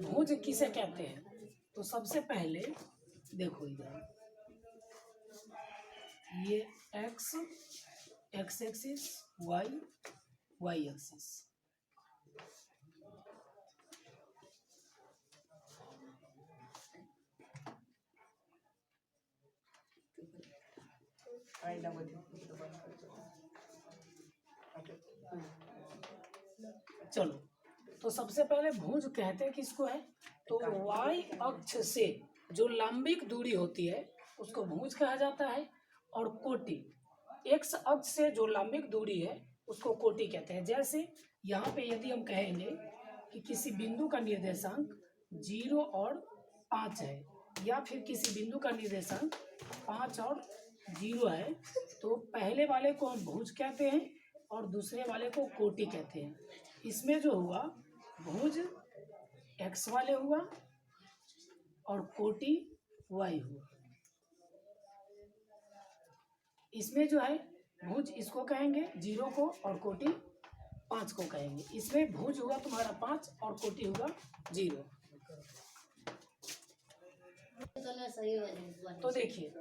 भुज किसे कहते हैं? तो सबसे पहले देखो इधर ये एक्स एक्सिस, वाई एक्सिस। चलो, तो सबसे पहले भुज कहते हैं किसको है? तो वाई अक्ष से जो लंबिक दूरी होती है उसको भुज कहा जाता है, और कोटि एक्स अक्ष से जो लंबिक दूरी है उसको कोटि कहते हैं। जैसे यहाँ पे यदि हम कहेंगे कि किसी बिंदु का निर्देशांक 0 और 5 है, या फिर किसी बिंदु का निर्देशांक 5 और 0 है, तो पहले वाले को हम भुज कहते हैं और दूसरे वाले को कोटि कहते हैं। इसमें जो हुआ भुज एक्स वाले हुआ और कोटि वाई हुआ। इसमें जो है भुज इसको कहेंगे 0 को और कोटि 5 को कहेंगे। इसमें भुज हुआ तुम्हारा 5 और कोटि हुआ 0। तो देखिए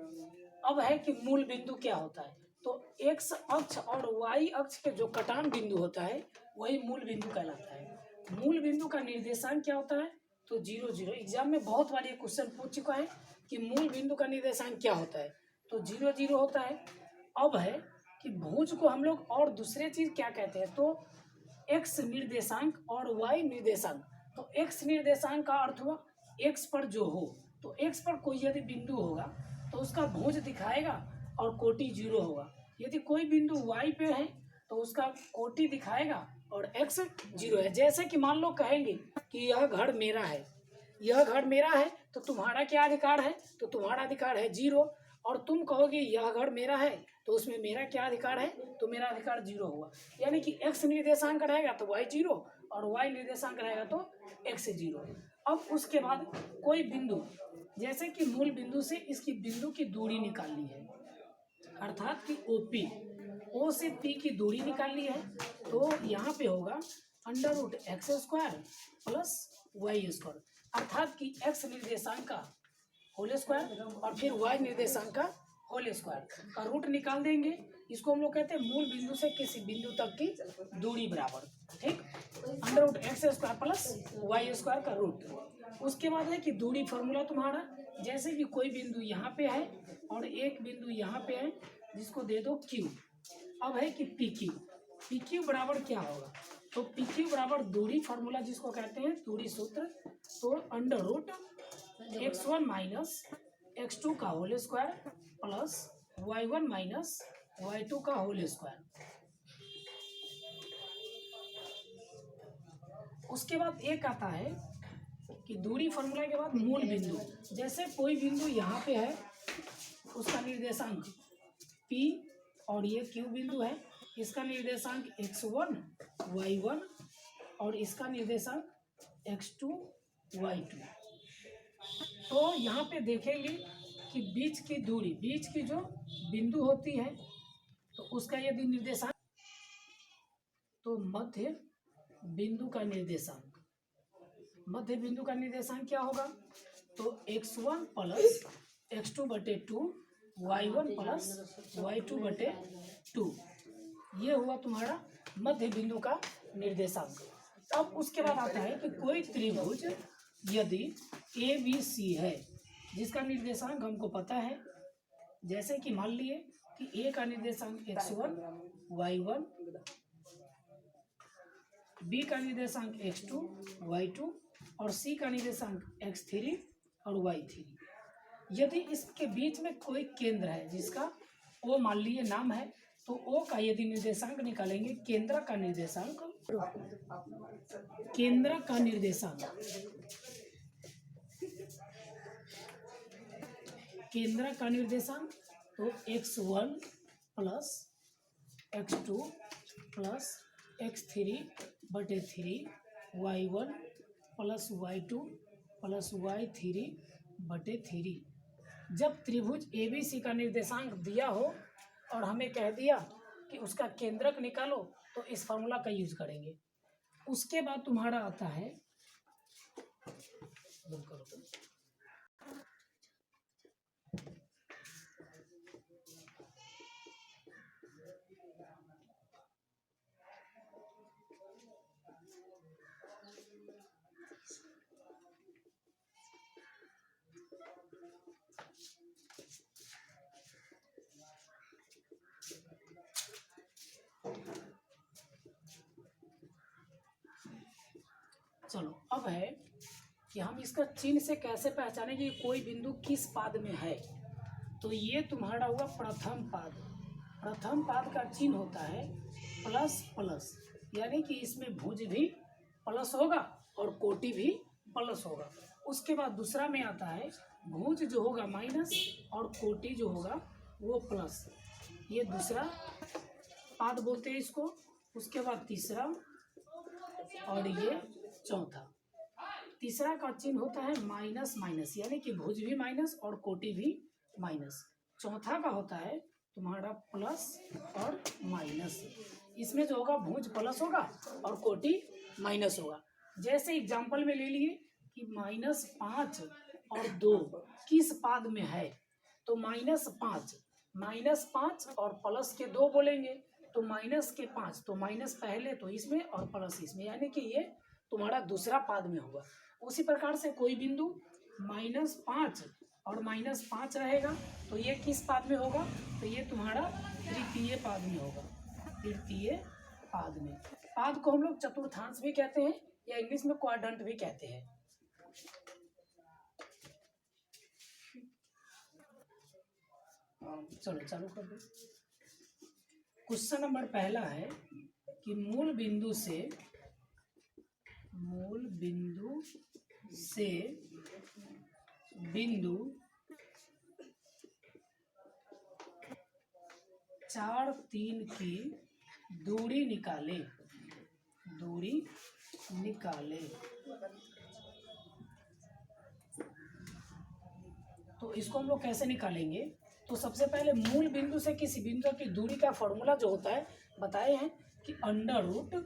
अब है कि मूल बिंदु क्या होता है। तो एक्स अक्ष और वाई अक्ष के जो कटान बिंदु होता है वही मूल बिंदु कहलाता है। मूल बिंदु का निर्देशांक क्या होता है? तो 0 0। एग्जाम में बहुत बार ये क्वेश्चन पूछ चुका है कि मूल बिंदु का निर्देशांक क्या होता है, तो 0 0 होता है। अब है कि भुज को हम लोग और दूसरे चीज क्या कहते हैं? तो एक्स निर्देशांक और वाई निर्देशांक। तो एक्स निर्देशांक का अर्थ हुआ एक्स पर जो हो, तो एक्स पर कोई यदि बिंदु होगा तो उसका भुज दिखाएगा और कोटि 0 होगा। यदि कोई बिंदु वाई पे है तो उसका कोटि दिखाएगा और एक्स 0 है। जैसे कि मान लो कहेंगे कि यह घर मेरा है, यह घर मेरा है, तो तुम्हारा क्या अधिकार है? तो तुम्हारा अधिकार है 0। और तुम कहोगे यह घर मेरा है, तो उसमें मेरा क्या अधिकार है? तो मेरा अधिकार 0 हुआ। यानी कि एक्स निर्देशांक रहेगा तो वाई 0 और वाई निर्देशांक रहेगा तो एक्स 0। अब उसके बाद कोई बिंदु, जैसे कि मूल बिंदु से इसकी बिंदु की दूरी निकालनी है, अर्थात कि ओपी, ओ से पी की दूरी निकालनी है, तो यहाँ पे होगा √x² प्लस y², अर्थात कि x निर्देशांक का होल स्क्वायर और फिर y निर्देशांक का होल स्क्वायर का रूट निकाल देंगे। इसको हम लोग कहते हैं मूल बिंदु से किसी बिंदु तक की दूरी बराबर, ठीक, √x² प्लस y² का रूट। उसके बाद है कि दूरी फार्मूला तुम्हारा, जैसे कि कोई बिंदु यहाँ पे है और एक बिंदु यहाँ पे है जिसको दे दो q। अब है कि PQ बराबर क्या होगा? तो PQ बराबर दूरी फार्मूला जिसको कहते हैं दूरी सूत्र, तो √x1 माइनस x2 का whole square plus y1 minus y2 का होल स्क्वायर। उसके बाद एक आता है कि दूरी फार्मूला के बाद मूल बिंदु। जैसे कोई बिंदु यहाँ पे है, उसका निर्देशांक P और ये Q बिंदु है, इसका निर्देशांक x1 y1 और इसका निर्देशांक x2 y2। तो यहाँ पे देखेंगे कि बीच की दूरी, बीच की जो बिंदु होती है तो उसका यदि निर्देशांक, तो मध्य बिंदु का निर्देशांक, मध्य बिंदु का निर्देशांक क्या होगा? तो x1 plus x2/2 y1 plus y2/2, ये हुआ तुम्हारा मध्य बिंदु का निर्देशांक। अब उसके बाद आता है कि कोई त्रिभुज यदि ABC है जिसका निर्देशांक हमको पता है, जैसे कि मान लिए कि A का निर्देशांक x1 y1, B का निर्देशांक x2 y2 और C का निर्देशांक x3 और y3। यदि इसके बीच में कोई केंद्र है जिसका O मान लिए नाम है, तो O का यदि निर्देशांक निकालेंगे, केंद्र का निर्देशांक, केंद्र का निर्देशांक, केंद्र का निर्देशांक, तो x1 plus x2 plus x3/3 y1 plus y2 plus y3/3। जब त्रिभुज ABC का निर्देशांक दिया हो और हमें कह दिया कि उसका केंद्रक निकालो, तो इस फार्मूला का यूज करेंगे। उसके बाद तुम्हारा आता है बंद करो तो। चलो अब है कि हम इसका चिन्ह से कैसे पहचानें कि कोई बिंदु किस पाद में है। तो ये तुम्हारा हुआ प्रथम पाद। प्रथम पाद का चिन्ह होता है प्लस प्लस, यानी कि इसमें भुज भी प्लस होगा और कोटि भी प्लस होगा। उसके बाद दूसरा में आता है भुज जो होगा माइनस और कोटि जो होगा वो प्लस। ये दूसरा पाद बोलते हैं इसको। उसके बाद तीसरा और ये चौथा। तीसरा का चिन्ह होता है माइनस माइनस, यानी कि भुज भी माइनस और कोटि भी माइनस। चौथा का होता है तुम्हारा प्लस और माइनस। इसमें जो होगा भुज प्लस होगा और कोटि माइनस होगा। जैसे एग्जांपल में ले लिए कि -5 और 2 किस पाद में है, तो -5 और प्लस के 2 बोलेंगे तो माइनस के 5, तो माइनस पहले तो इसमें और प्लस इसमें, यानी कि ये तुम्हारा दूसरा पाद में होगा। उसी प्रकार से कोई बिंदु -5 और -5 रहेगा तो ये किस पाद में होगा, तो ये तुम्हारा तृतीय पाद में होगा। तृतीय पाद में। पाद को हम लोग चतुर्थांश भी कहते हैं या इंग्लिश में क्वाड्रेंट भी कहते हैं। चलो चालू कर दो। क्वेश्चन नंबर पहला है कि मूल बिंदु से बिंदु 4, 3 की दूरी निकाले। तो इसको हम लोग कैसे निकालेंगे, तो सबसे पहले मूल बिंदु से किसी बिंदु की दूरी का फॉर्मूला जो होता है बताए हैं कि √x²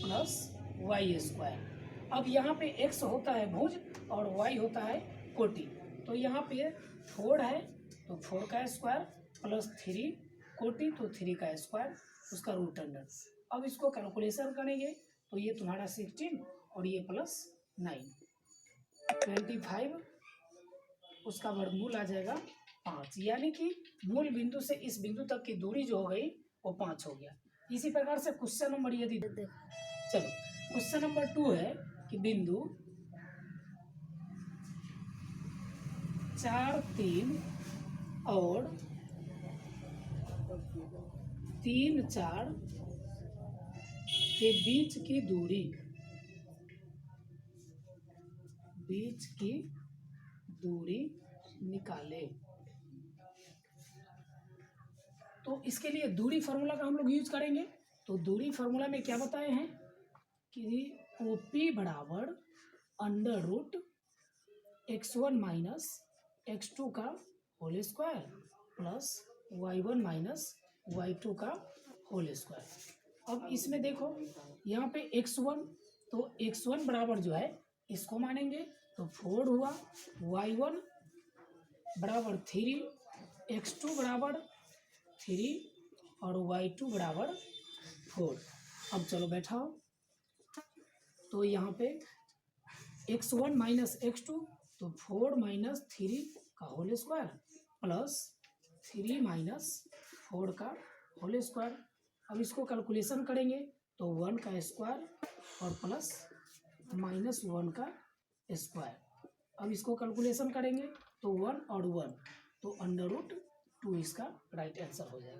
+ y²। अब यहाँ पे x होता है भुज और y होता है कोटि। तो यहाँ पे 4 है तो 4 का स्क्वायर प्लस 3 कोटि तो 3 का स्क्वायर उसका √अंडर। अब इसको कैलकुलेशन करेंगे तो ये तुम्हारा 16 और ये +9 25, उसका वर्गमूल आ जाएगा 5, यानी कि मूल बिंदु से इस बिंदु तक की दूरी जो हो गई वो 5 हो गया। इसी प्रकार से क्वेश्चन नंबर यदि चलो क्वेश्चन नंबर 2 है कि बिंदु 4, 3 और 3, 4 के बीच की दूरी निकाले। तो इसके लिए दूरी फार्मूला का हम लोग यूज करेंगे। तो दूरी फार्मूला में क्या बताए हैं कि OP बराबर √x1 - x2 का whole square plus y1 - y2 का होल स्क्वायर। अब इसमें देखो यहाँ पे x1, तो x1 बराबर जो है इसको मानेंगे तो 4 हुआ, y1 बराबर 3, x2 बराबर 3 और y2 बराबर 4। अब चलो बैठाओ, तो यहाँ पे x1 - x2 तो 4 - 3 का होल स्क्वायर प्लस 3 - 4 का होल स्क्वायर। अब इसको कैलकुलेशन करेंगे तो 1 का स्क्वायर और प्लस -1 का स्क्वायर। अब इसको कैलकुलेशन करेंगे तो 1 और 1 तो √2 इसका राइट आंसर हो जाएगा।